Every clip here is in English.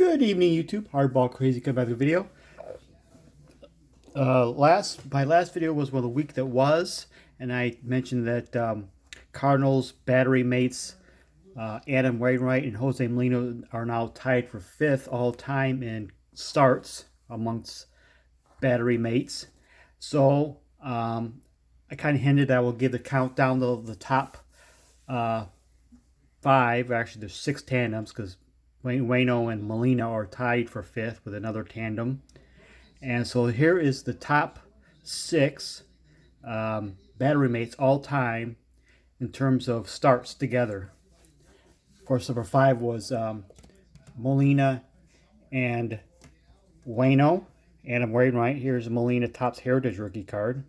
Good evening, YouTube. Hardball Crazy coming back with a video. My last video was the week that was, and I mentioned that Cardinals battery mates Adam Wainwright and Jose Molina are now tied for 5th all time in starts amongst battery mates. So I kind of hinted I will give the countdown of the top 5. Actually, there's 6 tandems because Waino and Molina are tied for 5th with another tandem. And so here is the top 6 battery mates all time in terms of starts together. Of course, number 5 was Molina and Waino. Adam Wainwright. Here's Molina Topps Heritage rookie card.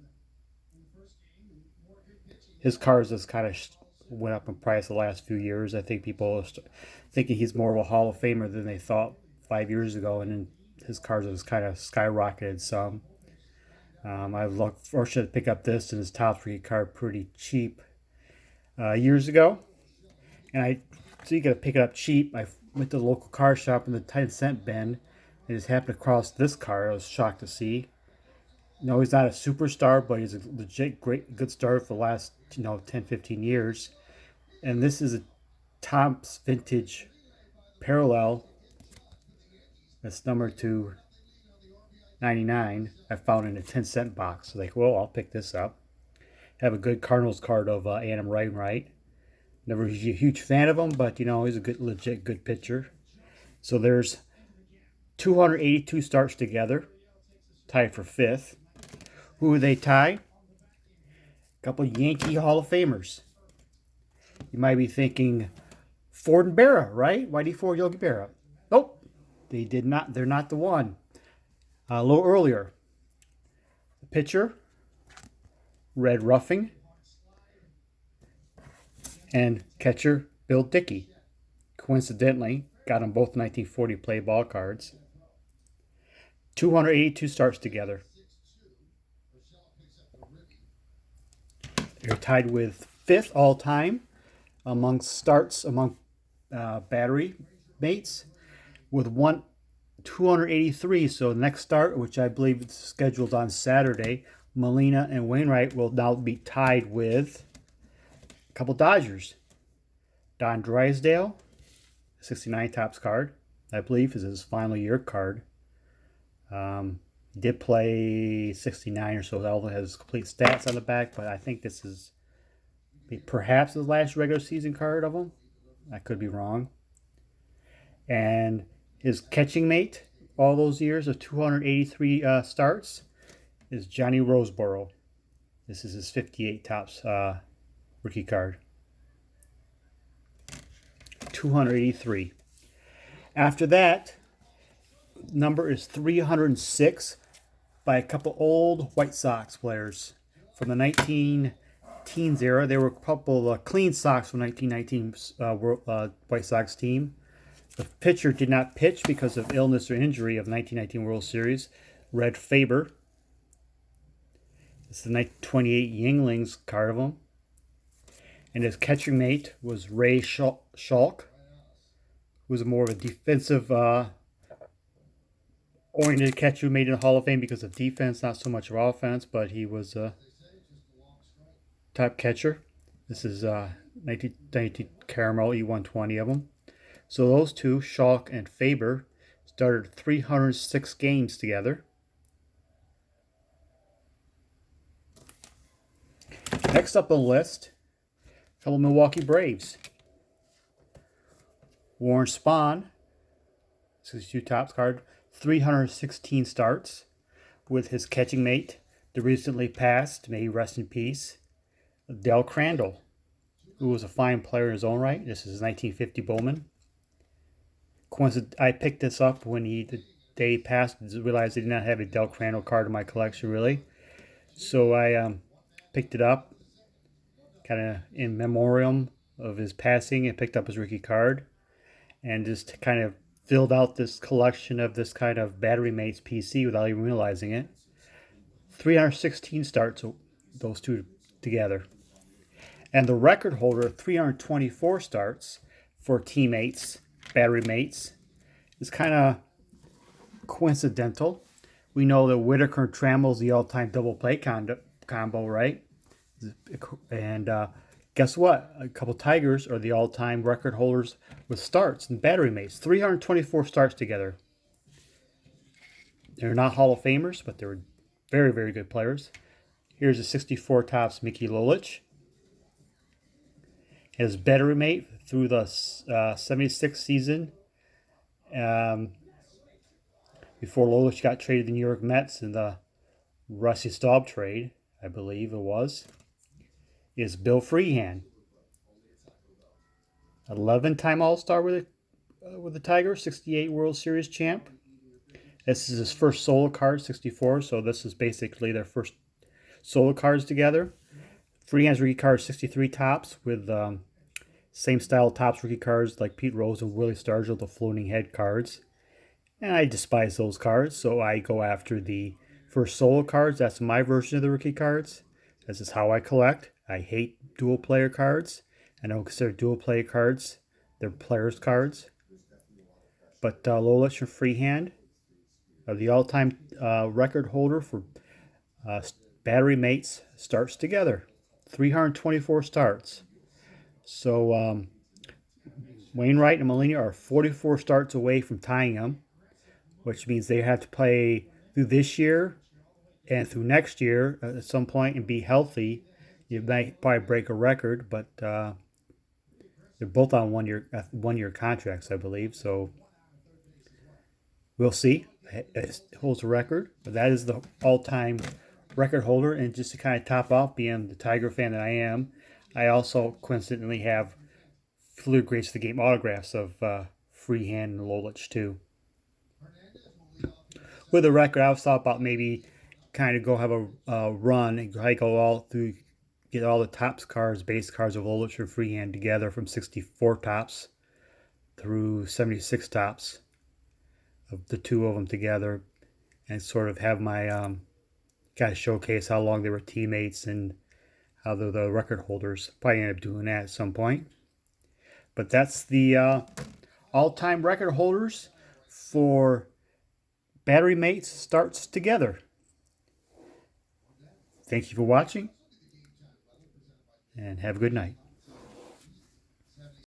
His cards has kind of went up in price the last few years. I think people are thinking he's more of a Hall of Famer than they thought 5 years ago, and then his cards has kind of skyrocketed some. I was fortunate to pick up this and his Topps rookie card pretty cheap years ago, and so you got to pick it up cheap. I went to the local card shop in the 10-cent bin and just happened across this card. I was shocked to see. No, he's not a superstar, but he's a legit good starter for the last 10-15 years. And this is a Topps vintage parallel that's numbered to 99. I found in a 10-cent box. So well, I'll pick this up. Have a good Cardinals card of Adam Wainwright. Never a huge fan of him, but he's a legit good pitcher. So there's 282 starts together, tied for 5th. Who they tie? A couple Yankee Hall of Famers. You might be thinking Ford and Berra, right? Whitey Ford, Yogi Berra. Nope, they did not. They're not the one. A little earlier, the pitcher, Red Ruffing, and catcher Bill Dickey. Coincidentally, got them both 1940 play ball cards. 282 starts together. They're tied with 5th all time among starts among battery mates with 283. So the next start, which I believe is scheduled on Saturday, Molina and Wainwright will now be tied with a couple Dodgers. Don Drysdale, 69 Topps card, I believe is his final year card. He did play 69 or so. It all has complete stats on the back, but I think this is perhaps his last regular season card of him. I could be wrong. And his catching mate all those years of 283 starts is Johnny Roseboro. This is his 58 Topps rookie card. 283. After that, number is 306 by a couple old White Sox players from the 19-teens era. There were a couple of clean Sox from 1919 White Sox team. The pitcher did not pitch because of illness or injury of the 1919 World Series. Red Faber. It's the 1928 Yinglings card of him. And his catching mate was Ray Schalk, who was more of a defensive oriented catcher who made it in the Hall of Fame because of defense, not so much of offense, but he was a top catcher. This is 1992 Caramel E120 of them. So those two, Schalk and Faber, started 306 games together. Next up on the list, a couple Milwaukee Braves. Warren Spahn, 62 Topps card, 316 starts with his catching mate, the recently passed, may he rest in peace, Del Crandall, who was a fine player in his own right. This is his 1950 Bowman. I picked this up when the day he passed, realized I did not have a Del Crandall card in my collection, really. So I picked it up, kind of in memoriam of his passing, and picked up his rookie card, and just kind of filled out this collection of this kind of battery mates PC without even realizing it. 316 starts, those two together. And the record holder, 324 starts for teammates, battery mates, is kind of coincidental. We know that Whitaker and Trammell is the all-time double play combo, right? And guess what? A couple Tigers are the all-time record holders with starts and battery mates. 324 starts together. They're not Hall of Famers, but they're very, very good players. Here's a 64 Topps Mickey Lolich. His battery mate through the 76 season. Before Lolich got traded to the New York Mets in the Rusty Staub trade, I believe it was, is Bill Freehan. 11-time All-Star with the Tigers, 68 World Series champ. This is his first solo card, 64, so this is basically their first solo cards together. Freehan's rookie card, 63 Topps with same style Topps rookie cards like Pete Rose and Willie Stargell, the floating head cards. And I despise those cards, so I go after the first solo cards. That's my version of the rookie cards. This is how I collect. I hate dual player cards. I don't consider dual player cards. They're players' cards. But Lolich and Freehan are the all-time record holder for battery mates starts together. 324 starts. So Wainwright and Molina are 44 starts away from tying them, which means they have to play through this year and through next year at some point and be healthy. You might probably break a record, but they're both on one-year contracts, I believe. So we'll see. It holds a record, but that is the all-time record holder. And just to kind of top off, being the Tiger fan that I am, I also coincidentally have Fleer Greats of the Game autographs of Freehan and Lolich too. With the record, I was thought about maybe kind of go have a run and go all through, get all the Topps cards, base cards of Lolich and Freehan together from 64 Topps through 76 Topps of the two of them together, and sort of have my kind of showcase how long they were teammates and how they're the record holders. Probably end up doing that at some point. But that's the all-time record holders for battery mates starts together. Thank you for watching, and have a good night.